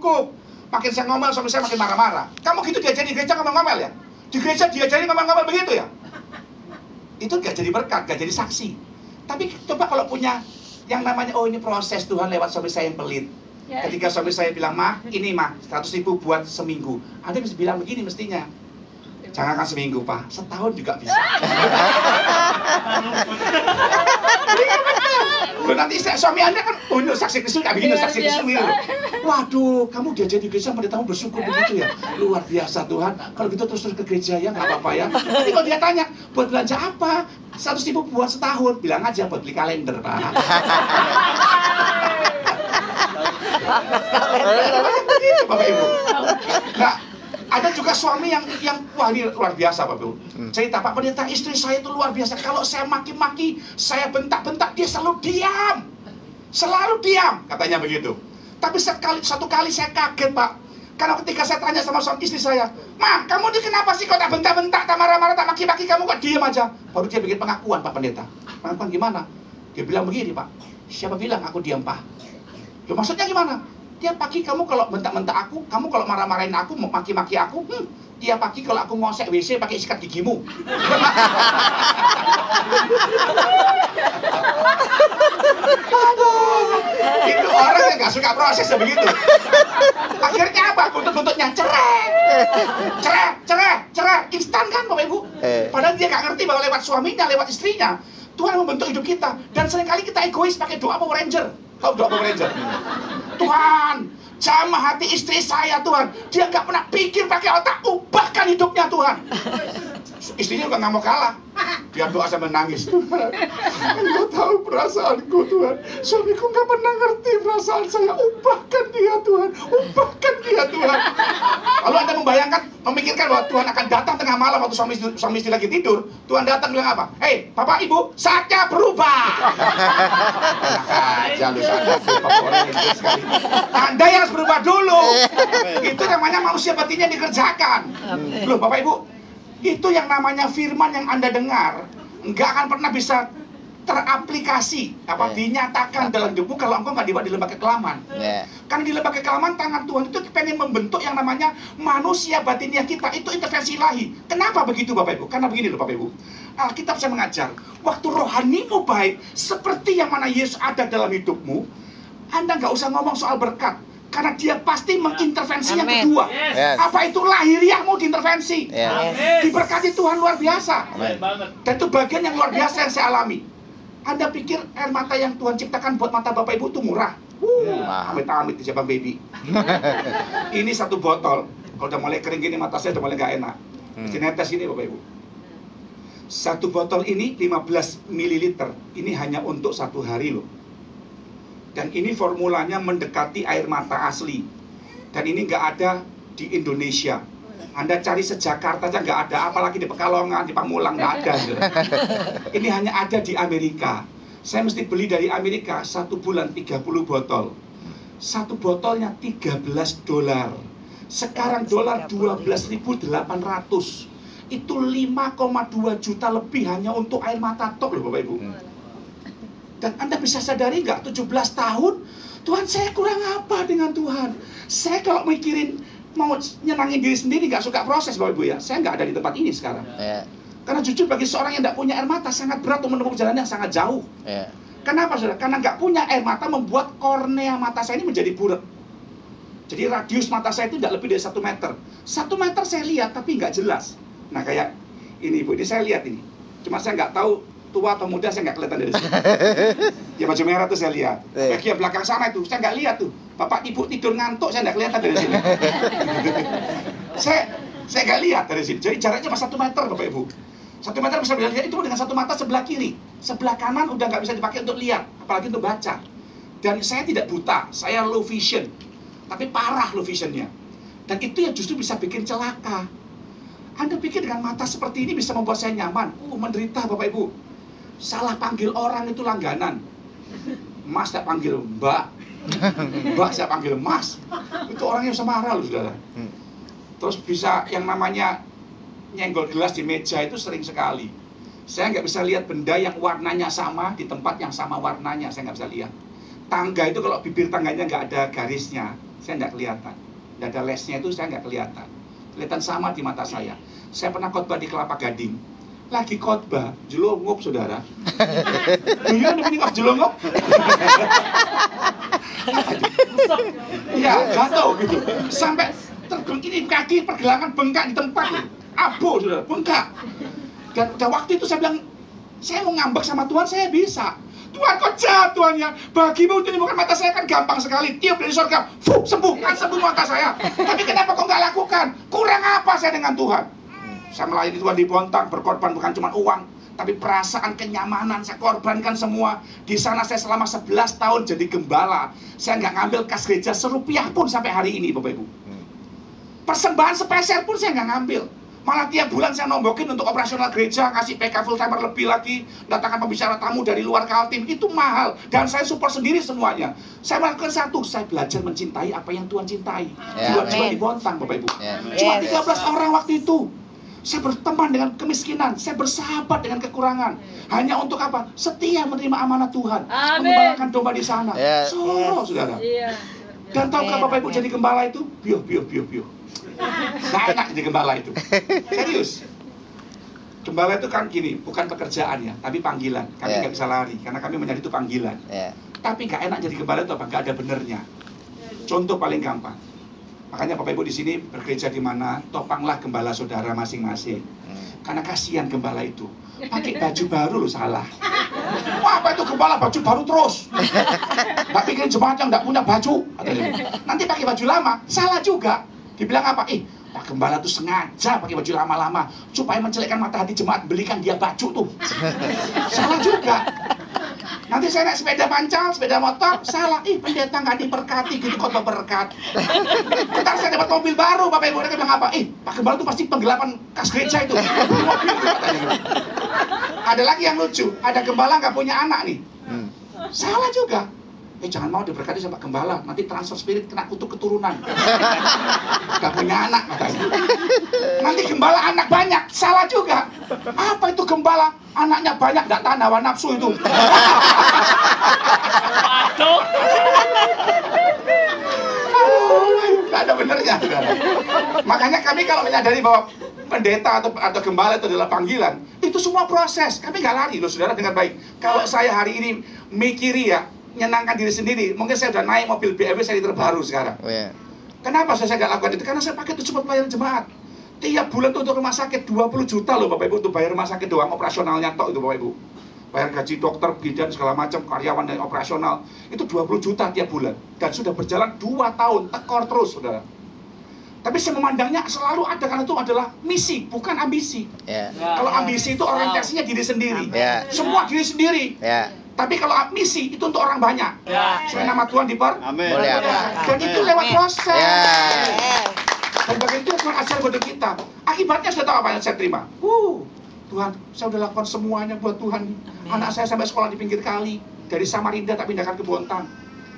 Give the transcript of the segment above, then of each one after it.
cukup. Makin saya ngomel, suami saya makin marah-marah. Kamu gitu diajari di gereja ngomel-ngomel ya? Di gereja diajari ngomel-ngomel begitu ya? Itu gak jadi berkat, gak jadi saksi. Tapi coba kalau punya yang namanya, oh ini proses Tuhan lewat suami saya yang pelit. Ketika suami saya bilang, "Ma, ini mah 100.000 buat seminggu." Anda bisa bilang begini mestinya, "Jangan kan seminggu, Pak, setahun juga bisa." Loh, nanti suami Anda kan, oh ini saksi Kristus, gak begini saksi Kristus. Waduh, kamu diajari di gereja, pada kamu bersyukur begitu ya? Luar biasa Tuhan, kalau gitu terus ke gereja ya, gak apa-apa ya. Nanti kalau dia tanya, buat belanja apa? 100.000 buat setahun, bilang aja buat beli kalender, Pak. Bapak Ibu. Nah, ada juga suami yang wah ini luar biasa Bapak Ibu. Cerita Pak Pendeta, istri saya itu luar biasa. Kalau saya maki-maki, saya bentak-bentak, dia selalu diam. Selalu diam, katanya begitu. Tapi satu kali saya kaget Pak. Karena ketika saya tanya sama suami istri saya, "Ma, kamu ini kenapa sih kok tak bentak-bentak, tak marah-marah, tak maki-maki, kamu kok diam aja?" Baru dia bikin pengakuan Pak Pendeta. Pengakuan gimana? Dia bilang begini Pak, "Siapa bilang aku diam Pak? Loh, maksudnya gimana? Tiap pagi kamu kalau bentak-bentak aku, kamu kalau marah-marahin aku, maki-maki aku, tiap pagi kalau aku ngosek WC pakai sikat gigimu." Itu orang yang gak suka proses begitu. Akhirnya apa? Buntut-buntutnya cerai, instan kan Bapak Ibu? Padahal dia gak ngerti bahwa lewat suaminya, lewat istrinya, Tuhan membentuk hidup kita. Dan seringkali kita egois pakai doa Power Ranger. Tahu doa Power Ranger? Tuhan, jamah hati istri saya Tuhan. Dia gak pernah pikir pakai otak, ubahkan hidupnya Tuhan. Istrinya juga gak mau kalah. Dia doa sambil nangis. "Tuhan, Engkau tahu perasaanku Tuhan. Suamiku gak pernah ngerti perasaan saya. Ubahkan dia Tuhan. Ubahkan dia Tuhan." Lalu Anda membayangkan, memikirkan bahwa Tuhan akan datang tengah malam waktu suami istri lagi tidur. Tuhan datang bilang apa? "Hei, Bapak Ibu, saatnya berubah." Enak aja lu, saatnya berubah. Anda yang harus berubah dulu. Itu namanya manusia batinnya dikerjakan. Loh Bapak Ibu, itu yang namanya firman yang Anda dengar nggak akan pernah bisa teraplikasi dinyatakan dalam hidupmu kalau engkau nggak dibawa di lembah kekelaman. Karena di lembah kekelaman tangan Tuhan itu pengen membentuk yang namanya manusia batinnya kita, itu intervensi ilahi. Kenapa begitu Bapak Ibu? Karena begini loh Bapak Ibu, Alkitab saya mengajar, waktu rohanimu baik seperti yang mana Yesus ada dalam hidupmu, Anda nggak usah ngomong soal berkat. Karena dia pasti mengintervensi yang kedua. Apa itu lahiriahmu diintervensi. Diberkati Tuhan luar biasa. Dan itu bagian yang luar biasa yang saya alami. Anda pikir air mata yang Tuhan ciptakan buat mata Bapak Ibu itu murah? Amit-amit siapa baby. Ini satu botol. Kalau udah mulai kering gini mata saya udah mulai gak enak. Netes ini Bapak Ibu. Satu botol ini 15 ml. Ini hanya untuk 1 hari loh. Dan ini formulanya mendekati air mata asli. Dan ini nggak ada di Indonesia. Anda cari se-Jakarta aja nggak ada, apalagi di Pekalongan, di Pamulang nggak ada. Ini hanya ada di Amerika. Saya mesti beli dari Amerika 1 bulan 30 botol. Satu botolnya $13. Sekarang dolar 12.800. Itu 5,2 juta lebih hanya untuk air mata tok loh Bapak Ibu. Dan Anda bisa sadari nggak 17 tahun, Tuhan saya kurang apa dengan Tuhan? Saya kalau mikirin mau nyenangin diri sendiri nggak suka proses Bapak Ibu ya. Saya nggak ada di tempat ini sekarang. Karena jujur bagi seorang yang nggak punya air mata sangat berat untuk menempuh jalan yang sangat jauh. Kenapa saudara? Karena nggak punya air mata membuat kornea mata saya ini menjadi burik. Jadi radius mata saya itu tidak lebih dari 1 meter. 1 meter saya lihat tapi nggak jelas. Nah kayak ini Ibu, ini saya lihat ini. Cuma saya nggak tahu tua atau muda, saya nggak kelihatan dari sini. Ya baju merah tuh saya lihat. Bagian belakang sana itu saya nggak lihat tuh. Bapak Ibu tidur ngantuk, saya nggak kelihatan dari sini. saya nggak lihat dari sini. Jadi jaraknya cuma 1 meter Bapak Ibu. 1 meter bisa lihat itu dengan satu mata sebelah kiri. Sebelah kanan udah nggak bisa dipakai untuk lihat, apalagi untuk baca. Dan saya tidak buta, saya low vision. Tapi parah low visionnya. Dan itu yang justru bisa bikin celaka. Anda pikir dengan mata seperti ini bisa membuat saya nyaman? Menderita Bapak Ibu. Salah panggil orang itu langganan. Mas saya panggil Mbak. Mbak saya panggil Mas. Itu orangnya bisa marah loh saudara. Terus bisa yang namanya nyenggol gelas di meja itu sering sekali. Saya nggak bisa lihat benda yang warnanya sama di tempat yang sama warnanya. Saya nggak bisa lihat. Tangga itu kalau bibir tangganya nggak ada garisnya, saya nggak kelihatan. Dada lesnya itu saya nggak kelihatan. Kelihatan sama di mata saya. Saya pernah khotbah di Kelapa Gading. Lagi khotbah, jelungup saudara. Do you know the meaning of jelungup? Ya, jatuh gitu. Sampai ini kaki pergelangan bengkak di tempat. Abo saudara, bengkak. Dan waktu itu saya bilang, saya mau ngambek sama Tuhan, saya bisa. Tuhan kok jahat Tuhan ya. Bagimu untuk menyembuhkan mata saya kan gampang sekali. Tiup dari surga, sembuh, kan sembuh mata saya. Tapi kenapa kok nggak lakukan? Kurang apa saya dengan Tuhan? Saya melayani Tuhan di Bontang, berkorban bukan cuma uang, tapi perasaan kenyamanan saya korbankan semua. Di sana saya selama 11 tahun jadi gembala. Saya nggak ngambil kas gereja serupiah pun sampai hari ini, Bapak Ibu. Persembahan sepeser pun saya nggak ngambil. Malah tiap bulan saya nombokin untuk operasional gereja, kasih PK full timer lebih lagi, datangkan pembicara tamu dari luar Kaltim, itu mahal. Dan saya support sendiri semuanya. Saya melakukan satu, saya belajar mencintai apa yang Tuhan cintai. Jual-jual di Bontang, Bapak Ibu. Cuma 13 orang waktu itu. Saya berteman dengan kemiskinan, saya bersahabat dengan kekurangan. Hanya untuk apa? Setia menerima amanat Tuhan. Mengembalakan domba di sana. Solo, saudara. Dan tahukah Bapak Ibu jadi gembala itu? Bio. Gak enak jadi gembala itu. Serius. Gembala itu kan gini, bukan pekerjaan ya, tapi panggilan. Kami nggak bisa lari, karena kami menyadari itu panggilan. Tapi gak enak jadi gembala itu apa? Gak ada benernya. Contoh paling gampang. Makanya Bapak Ibu di sini bergereja di mana, topanglah gembala saudara masing-masing. Karena kasihan gembala itu. Pakai baju baru loh salah. Wah, apa itu gembala baju baru terus? Nggak pikirin jemaat yang nggak punya baju. Nanti pakai baju lama, salah juga. Dibilang apa? Pak Gembala tuh sengaja pakai baju lama-lama supaya mencelekkan mata hati jemaat, belikan dia baju tuh. Salah juga. Nanti saya naik sepeda pancal, sepeda motor, salah. Pendeta nggak diberkati gitu, kok berkat. Ntar saya dapat mobil baru, Bapak Ibu, mereka bilang apa? Pak Gembala tuh pasti penggelapan kas gereja itu. Mobil itu katanya. Ada lagi yang lucu, ada gembala nggak punya anak nih. Salah juga. Jangan mau diberkati sama gembala, nanti transfer spirit kena kutuk keturunan. Gak punya anak katanya. Nanti gembala anak banyak, salah juga. Apa itu gembala? Anaknya banyak, gak tahan hawa nafsu itu. Aduh. Gak ada benernya. Makanya kami kalau menyadari bahwa pendeta atau gembala itu adalah panggilan, itu semua proses. Kami gak lari loh saudara, dengan baik. Kalau saya hari ini mikiri ya, menyenangkan diri sendiri, mungkin saya udah naik mobil BMW seri terbaru sekarang. Kenapa saya nggak lakukan itu? Karena saya pakai itu cuma pelayanan jemaat. Tiap bulan tuh untuk rumah sakit 20 juta loh Bapak Ibu, untuk bayar rumah sakit doang, operasionalnya tok itu Bapak Ibu. Bayar gaji dokter, bidan, segala macam, karyawan dan operasional. Itu 20 juta tiap bulan. Dan sudah berjalan 2 tahun, tekor terus saudara. Tapi saya memandangnya selalu ada, karena itu adalah misi, bukan ambisi. Kalau ambisi itu orientasinya diri sendiri. Semua diri sendiri. Tapi kalau misi itu untuk orang banyak. Supaya nama Tuhan dipermuliakan. Dan itu lewat proses. Dan bagian itu Tuhan ajar buat kita. Akibatnya sudah tahu apa yang saya terima. Tuhan, saya sudah lakukan semuanya buat Tuhan. Anak saya sampai sekolah di pinggir kali. Dari Samarinda tak pindahkan ke Bontang.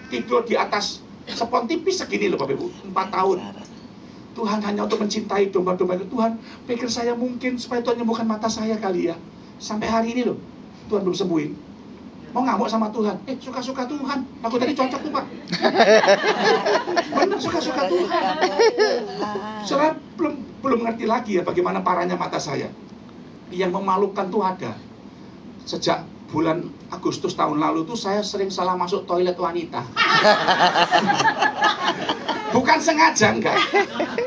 Tidur di atas sepon tipis segini loh Bapak Ibu, 4 tahun. Tuhan hanya untuk mencintai domba-domba itu. Tuhan, pikir saya mungkin supaya Tuhan menyembuhkan mata saya kali ya. Sampai hari ini loh, Tuhan belum sembuhin. Mau ngamuk sama Tuhan, suka-suka Tuhan. Aku tadi cocok tuh Pak. Benar, suka-suka Tuhan. Saya belum ngerti lagi ya bagaimana parahnya mata saya. Yang memalukan tuh ada. Sejak bulan Agustus tahun lalu tuh saya sering salah masuk toilet wanita. Bukan sengaja, enggak.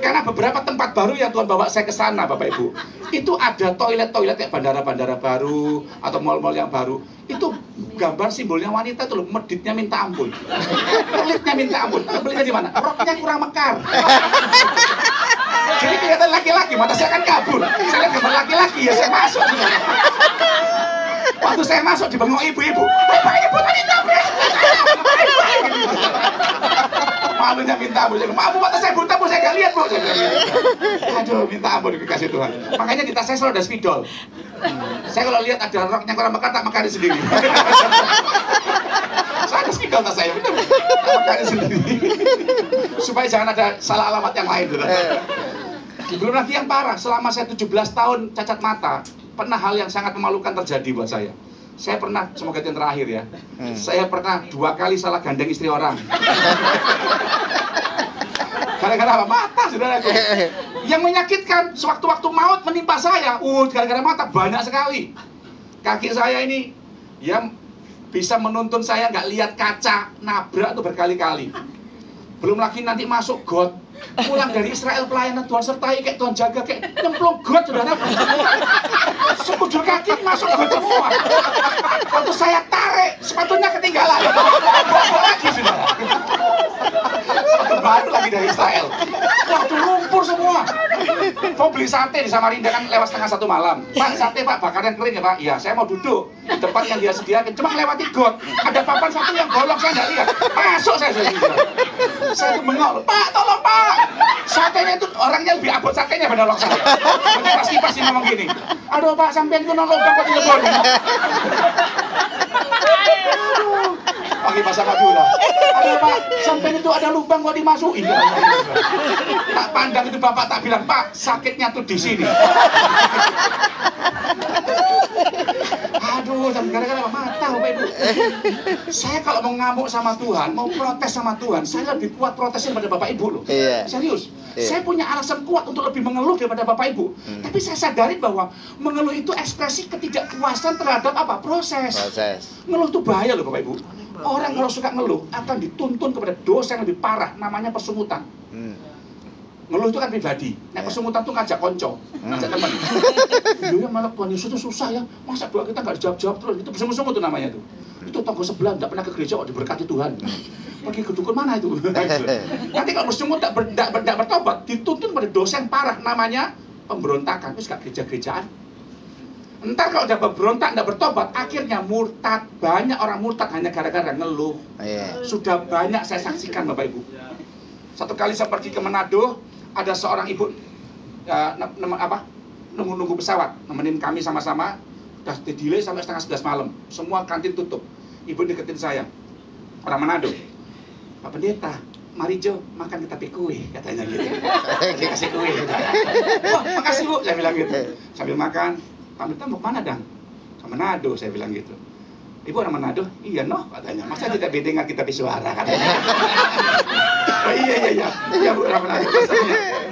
Karena beberapa tempat baru yang Tuhan bawa saya ke sana, Bapak Ibu. Itu ada toilet-toilet kayak bandara-bandara baru atau mal-mal yang baru. Itu gambar simbolnya wanita tuh loh, meditnya minta ampun. Pelitnya minta ampun. Pelitnya di mana? Roknya kurang mekar. Jadi kelihatan laki-laki, mata saya kan kabur. Saya lihat gambar laki-laki, ya saya masuk. Waktu saya masuk dibengok ibu-ibu. Bapak Ibu tadi nabrak. Malunya minta ampun. Maaf Bu, mata saya buta Bu, saya gak lihat Bu. Aduh, minta ampun dikasih Tuhan. Makanya di tas saya selalu ada spidol. Saya kalau lihat ada roknya kurang mekar, tak mekarin sendiri. Saya ada spidol tas saya, bener. Tak mekarin sendiri. Supaya jangan ada salah alamat yang lain. Belum lagi yang parah, selama saya 17 tahun cacat mata, pernah hal yang sangat memalukan terjadi buat saya. Saya pernah, semoga yang terakhir ya, saya pernah 2 kali salah gandeng istri orang. Gara-gara apa? Mata, saudaraku. Yang menyakitkan, sewaktu-waktu maut menimpa saya, gara-gara mata banyak sekali. Kaki saya ini, ya bisa menuntun saya nggak lihat kaca, nabrak tuh berkali-kali. Belum lagi nanti masuk got, pulang dari Israel pelayanan Tuhan sertai kayak Tuhan jaga kayak nyemplung got, saudara. Sekujur kaki masuk got semua. Waktu saya tarik, sepatunya ketinggalan. Bawa lagi, saudara. Sepatu baru lagi dari Israel. Waktu lumpur semua. Mau beli sate di Samarinda kan lewat 1:30 malam. Pak, sate Pak, bakaran kering ya Pak? Iya, saya mau duduk di tempat yang dia sediakan. Cuma lewati got. Ada papan satu yang bolong, saya nggak lihat. Masuk saya. Saya tuh bengok, Pak, tolong Pak. Satenya itu orangnya lebih abot satenya menolong saya. Pasti ngomong gini. Aduh Pak, sampean itu nolong kok di lebon. Pakai bahasa Madura. Aduh Pak, sampean itu ada lubang kok dimasukin. Tak pandang itu Bapak tak bilang, Pak, sakitnya tuh di sini. Aduh, gara-gara mata Bapak Ibu. Saya kalau mau ngamuk sama Tuhan, mau protes sama Tuhan, saya lebih kuat protesnya daripada Bapak Ibu loh. Serius. Saya punya alasan kuat untuk lebih mengeluh daripada Bapak Ibu. Tapi saya sadari bahwa mengeluh itu ekspresi ketidakpuasan terhadap apa? Proses. Ngeluh itu bahaya loh Bapak Ibu. Orang kalau suka ngeluh akan dituntun kepada dosa yang lebih parah, namanya persungutan. Ngeluh itu kan pribadi. Nah, persungutan tuh ngajak konco, ngajak teman. Iya malah Tuhan Yesus itu susah ya. Masa doa kita nggak dijawab-jawab terus? Itu bersungut-sungut tuh namanya tuh. Itu tonggo sebelah nggak pernah ke gereja kok diberkati Tuhan. Pergi ke dukun mana itu? Nanti kalau bersungut nggak bertobat, dituntun pada dosa yang parah, namanya pemberontakan. Terus nggak gereja-gerejaan. Entar kalau udah berontak nggak bertobat, akhirnya murtad. Banyak orang murtad hanya gara-gara ngeluh. Sudah banyak saya saksikan Bapak Ibu. Satu kali saya pergi ke Manado, ada seorang ibu nunggu pesawat, nemenin kami sama-sama. Udah delay sampai 10:30 malam, semua kantin tutup. Ibu deketin saya, orang Manado. Pak Pendeta, mari Jo, makan kita kue, katanya gitu. Kasih kue. Wah, makasih Bu, saya bilang gitu. Sambil makan, Pak Pendeta mau kemana Dang? Ke Manado, saya bilang gitu. Ibu orang Manado? Iya noh, katanya. Masa tidak bedengan kita di suara, katanya. Oh iya Bu orang Manado.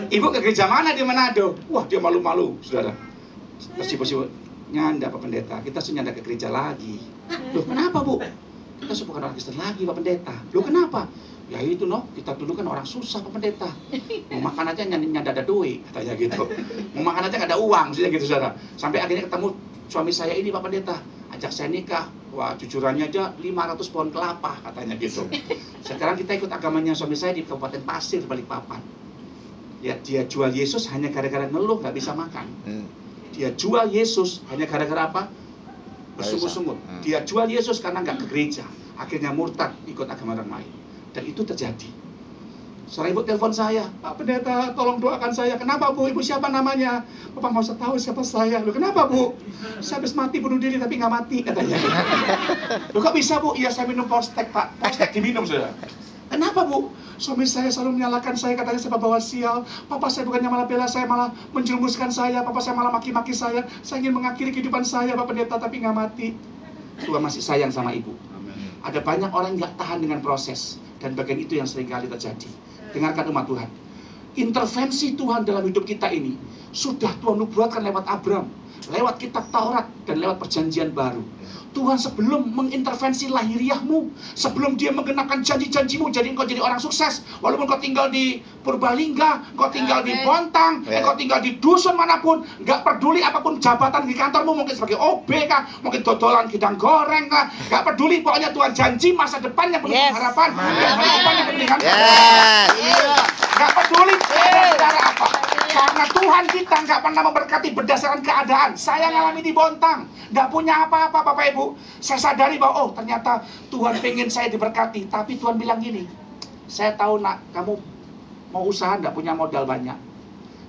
Ibu ke gereja mana di Manado? Wah, dia malu-malu, saudara. Terus ibu nyanda Pak Pendeta, kita nyanda ke gereja lagi. Loh kenapa Bu? Kita bukan orang Kristen lagi Pak Pendeta. Loh kenapa? Ya itu noh, kita dulu kan orang susah Pak Pendeta. Mau makan aja nyanda ada duit, katanya gitu. Mau makan aja nggak ada uang, maksudnya gitu saudara. Sampai akhirnya ketemu suami saya ini Pak Pendeta, ajak saya nikah. Wah, cucurannya aja 500 pohon kelapa, katanya gitu. Sekarang kita ikut agamanya suami saya di Kabupaten Pasir, Balikpapan. Ya, dia jual Yesus hanya gara-gara ngeluh nggak bisa makan. Dia jual Yesus hanya gara-gara apa? Bersungut-sungut. Dia jual Yesus karena nggak ke gereja. Akhirnya murtad ikut agama orang lain. Dan itu terjadi. Seorang ibu telepon saya, Pak Pendeta tolong doakan saya. Kenapa Bu? Ibu siapa namanya? Bapak mau tahu siapa saya. Loh kenapa Bu? Saya habis mati bunuh diri tapi nggak mati, katanya. Loh kok bisa Bu? Iya saya minum Postek Pak. Postek diminum sudah. Kenapa Bu? Suami saya selalu menyalahkan saya, katanya saya bawa sial. Papa saya bukannya malah bela saya, malah menjerumuskan saya. Papa saya malah maki-maki saya. Saya ingin mengakhiri kehidupan saya Pak Pendeta tapi nggak mati. Tuhan masih sayang sama ibu. Ada banyak orang yang nggak tahan dengan proses. Dan bagian itu yang seringkali terjadi. Dengarkan umat Tuhan. Intervensi Tuhan dalam hidup kita ini sudah Tuhan nubuatkan lewat Abraham, lewat kitab Taurat, dan lewat perjanjian baru. Tuhan sebelum mengintervensi lahiriahmu, sebelum dia menggenakan janji-janjimu, jadi engkau jadi orang sukses, walaupun kau tinggal di Purbalingga, kau tinggal di Bontang, kau tinggal di dusun manapun, nggak peduli apapun jabatan di kantormu, mungkin sebagai OB kah, mungkin dodolan gidang goreng kah, nggak peduli, pokoknya Tuhan janji masa depan yang penuh harapan, dan hari depan yang penuh nggak peduli cara apa. Karena Tuhan kita nggak pernah memberkati berdasarkan keadaan. Saya ngalami di Bontang, nggak punya apa-apa Bapak Ibu. Saya sadari bahwa ternyata Tuhan pengen saya diberkati. Tapi Tuhan bilang gini, saya tahu nak kamu mau usaha nggak punya modal banyak.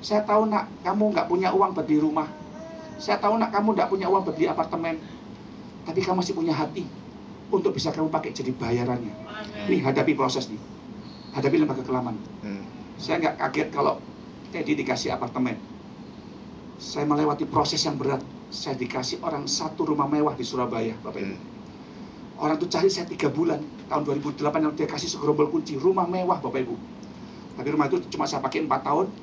Saya tahu nak kamu nggak punya uang buat beli rumah. Saya tahu nak kamu nggak punya uang buat beli apartemen. Tapi kamu masih punya hati untuk bisa kamu pakai jadi bayarannya. Nih hadapi proses nih, hadapi lembaga kelaman. Saya nggak kaget kalau Teddy dikasih apartemen. Saya melewati proses yang berat. Saya dikasih orang satu rumah mewah di Surabaya, Bapak Ibu. Orang itu cari saya 3 bulan. Tahun 2008 yang dia kasih segerombol kunci. Rumah mewah, Bapak Ibu. Tapi rumah itu cuma saya pakai 4 tahun.